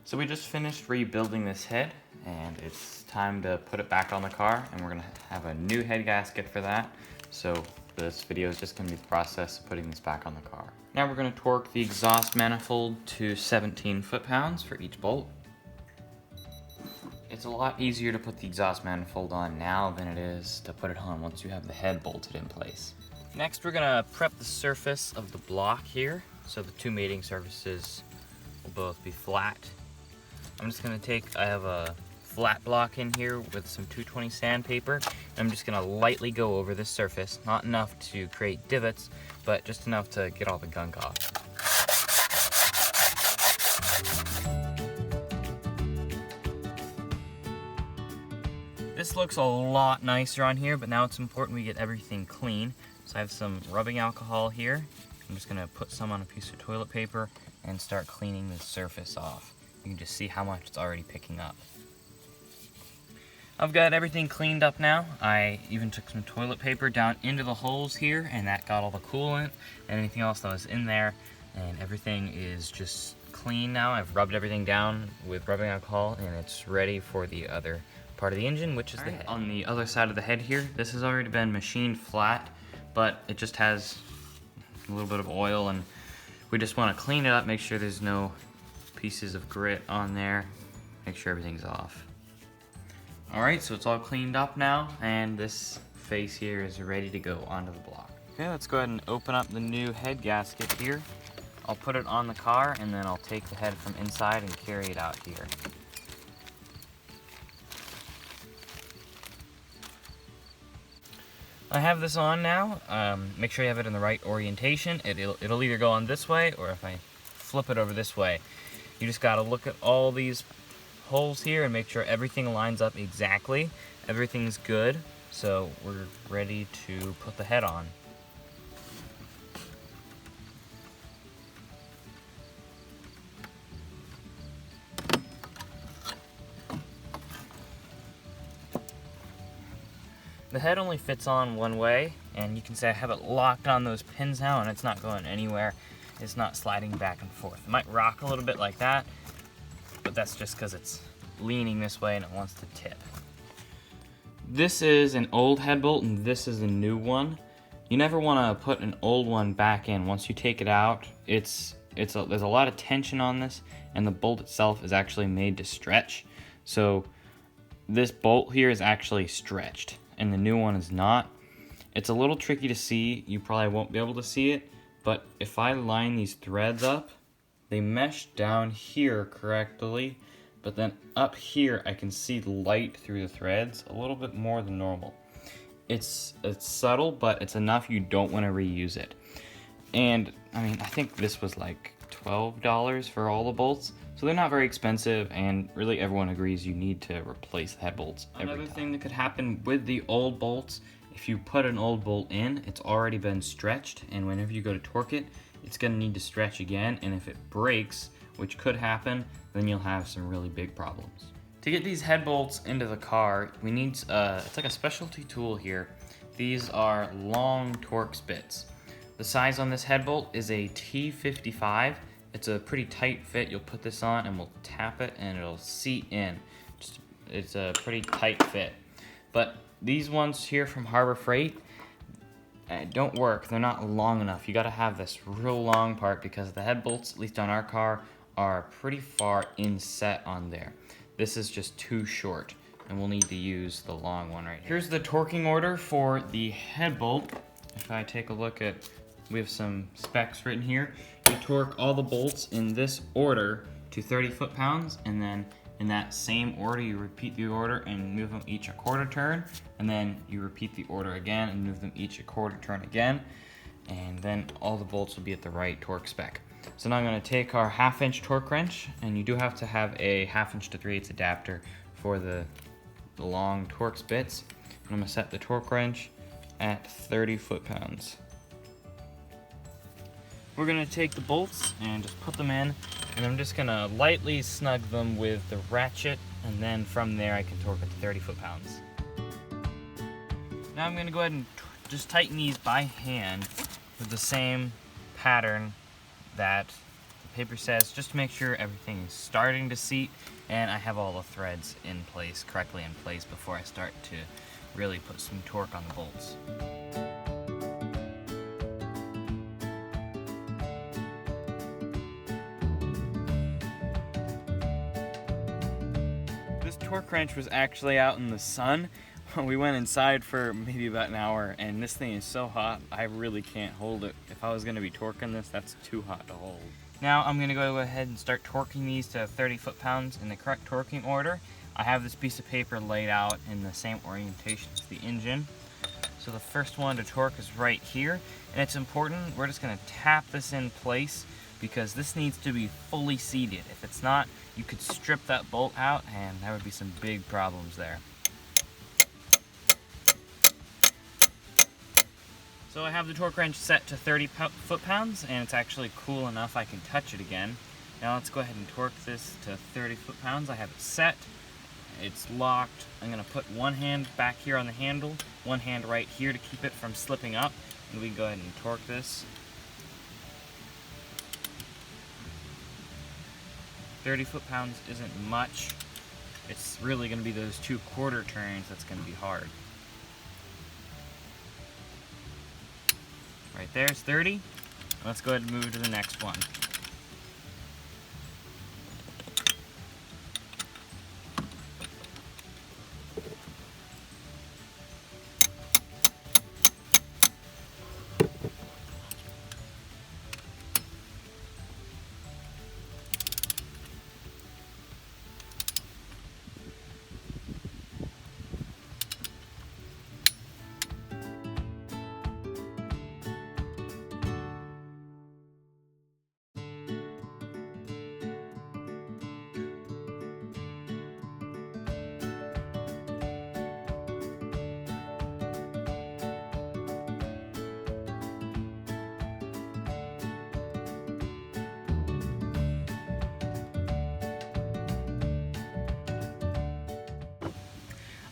So we just finished rebuilding this head, and it's time to put it back on the car, and we're gonna have a new head gasket for that. So this video is just gonna be the process of putting this back on the car. Now we're gonna torque the exhaust manifold to 17 foot-pounds for each bolt. It's a lot easier to put the exhaust manifold on now than it is to put it on once you have the head bolted in place. Next, we're gonna prep the surface of the block here, so the two mating surfaces will both be flat. I'm just gonna I have a flat block in here with some 220 sandpaper, and I'm just gonna lightly go over this surface, not enough to create divots, but just enough to get all the gunk off. This looks a lot nicer on here, but now it's important we get everything clean. So I have some rubbing alcohol here. I'm just gonna put some on a piece of toilet paper and start cleaning the surface off. You can just see how much it's already picking up. I've got everything cleaned up now. I even took some toilet paper down into the holes here, and that got all the coolant and anything else that was in there, and everything is just clean now. I've rubbed everything down with rubbing alcohol, and it's ready for the other part of the engine, which is the head. On the other side of the head here, this has already been machined flat, but it just has a little bit of oil, and we just want to clean it up, make sure there's no pieces of grit on there, make sure everything's off. Alright, so it's all cleaned up now, and this face here is ready to go onto the block. Okay, let's go ahead and open up the new head gasket here. I'll put it on the car, and then I'll take the head from inside and carry it out here. I have this on now. Make sure you have it in the right orientation. It'll either go on this way, or if I flip it over this way. You just gotta look at all these holes here and make sure everything lines up exactly. Everything's good, so we're ready to put the head on. The head only fits on one way, and you can see I have it locked on those pins now, and it's not going anywhere. It's not sliding back and forth. It might rock a little bit like that, but that's just because it's leaning this way and it wants to tip. This is an old head bolt, and this is a new one. You never want to put an old one back in. Once you take it out, there's a lot of tension on this, and the bolt itself is actually made to stretch. So this bolt here is actually stretched, and the new one is not. It's a little tricky to see. You probably won't be able to see it, but if I line these threads up, they mesh down here correctly, but then up here I can see light through the threads a little bit more than normal. It's subtle, but it's enough you don't want to reuse it. And I mean, I think this was like $12 for all the bolts, so they're not very expensive, and really everyone agrees you need to replace the head bolts every time. Another thing that could happen with the old bolts, if you put an old bolt in, it's already been stretched, and whenever you go to torque it, it's going to need to stretch again, and if it breaks, which could happen, then you'll have some really big problems. To get these head bolts into the car, we need, it's like a specialty tool here. These are long Torx bits. The size on this head bolt is a T55. It's a pretty tight fit. You'll put this on and we'll tap it and it'll seat in. It's a pretty tight fit. But these ones here from Harbor Freight don't work. They're not long enough. You gotta have this real long part because the head bolts, at least on our car, are pretty far inset on there. This is just too short, and we'll need to use the long one right here. Here's the torquing order for the head bolt. If I take a look at, we have some specs written here. You torque all the bolts in this order to 30 foot-pounds, and then in that same order, you repeat the order and move them each a quarter turn, and then you repeat the order again and move them each a quarter turn again, and then all the bolts will be at the right torque spec. So now I'm going to take our 1/2-inch torque wrench, and you do have to have a 1/2-inch to 3/8 adapter for the long Torx bits. And I'm going to set the torque wrench at 30 foot-pounds. We're going to take the bolts and just put them in, and I'm just going to lightly snug them with the ratchet, and then from there I can torque it to 30 foot-pounds. Now I'm going to go ahead and just tighten these by hand with the same pattern that the paper says, just to make sure everything is starting to seat and I have all the threads in place, correctly in place, before I start to really put some torque on the bolts. This torque wrench was actually out in the sun. We went inside for maybe about an hour, and this thing is so hot, I really can't hold it. If I was gonna be torquing this, that's too hot to hold. Now I'm gonna go ahead and start torquing these to 30 foot-pounds in the correct torquing order. I have this piece of paper laid out in the same orientation as the engine. So the first one to torque is right here, and it's important, we're just gonna tap this in place because this needs to be fully seated. If it's not, you could strip that bolt out and there would be some big problems there. So I have the torque wrench set to 30 foot-pounds, and it's actually cool enough I can touch it again. Now let's go ahead and torque this to 30 foot-pounds. I have it set, it's locked. I'm gonna put one hand back here on the handle, one hand right here to keep it from slipping up, and we can go ahead and torque this. 30 foot-pounds isn't much. It's really gonna be those 2 quarter turns that's gonna be hard. Right there's 30. Let's go ahead and move to the next one.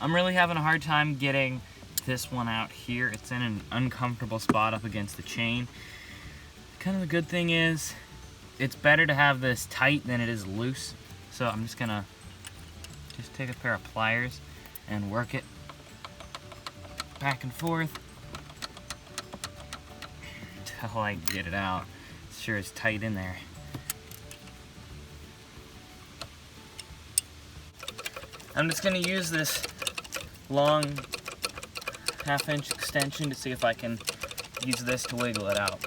I'm really having a hard time getting this one out here. It's in an uncomfortable spot up against the chain. Kind of the good thing is, it's better to have this tight than it is loose. So I'm just gonna take a pair of pliers and work it back and forth until I get it out. It sure is tight in there. I'm just gonna use this long 1/2 inch extension to see if I can use this to wiggle it out.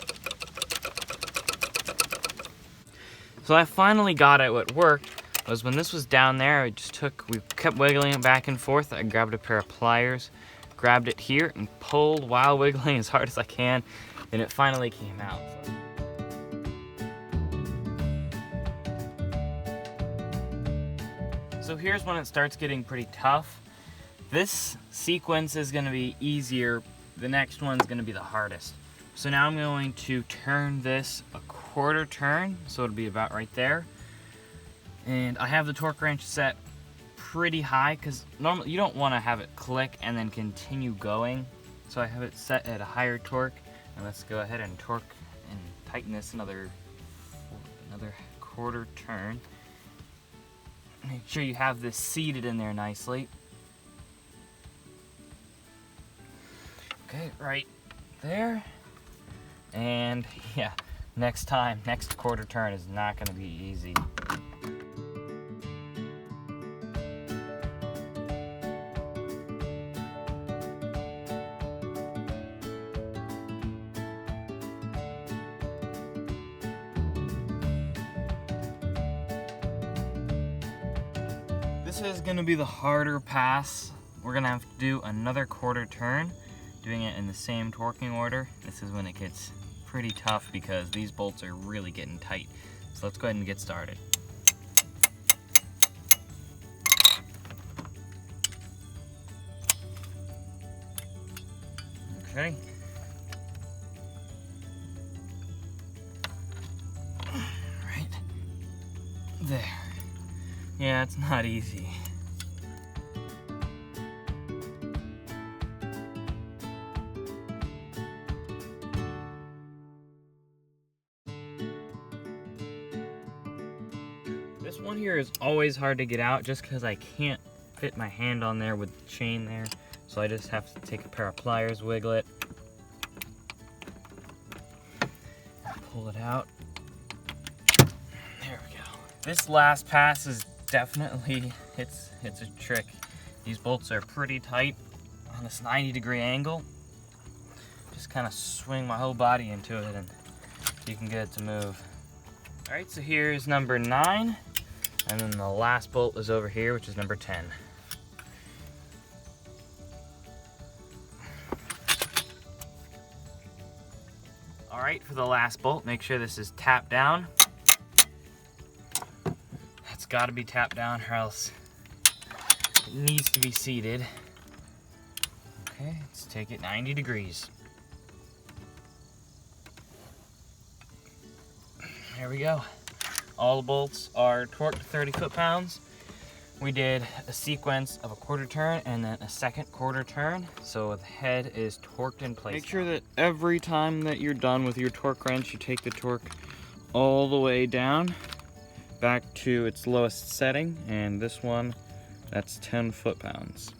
So I finally got it. What worked was when this was down there, we kept wiggling it back and forth. I grabbed a pair of pliers, grabbed it here and pulled while wiggling as hard as I can, and it finally came out. So here's when it starts getting pretty tough. This sequence is gonna be easier. The next one's gonna be the hardest. So now I'm going to turn this a quarter turn, so it'll be about right there. And I have the torque wrench set pretty high because normally you don't wanna have it click and then continue going. So I have it set at a higher torque. And let's go ahead and torque and tighten this another quarter turn. Make sure you have this seated in there nicely. Okay, right there. And yeah, next quarter turn is not gonna be easy. This is gonna be the harder pass. We're gonna have to do another quarter turn, doing it in the same torquing order. This is when it gets pretty tough because these bolts are really getting tight. So let's go ahead and get started. Okay. Right there. Yeah, it's not easy. one here is always hard to get out just because I can't fit my hand on there with the chain there. So I just have to take a pair of pliers, wiggle it, and pull it out. There we go. This last pass is definitely, it's a trick. These bolts are pretty tight on this 90-degree angle. Just kind of swing my whole body into it and you can get it to move. All right, so here's number 9, and then the last bolt is over here, which is number 10. All right, for the last bolt, make sure this is tapped down. That's got to be tapped down or else it needs to be seated. Okay, let's take it 90 degrees. There we go. All the bolts are torqued to 30 foot-pounds. We did a sequence of a quarter turn and then a second quarter turn, so the head is torqued in place. Make sure that every time that you're done with your torque wrench, you take the torque all the way down back to its lowest setting, and this one, that's 10 foot-pounds.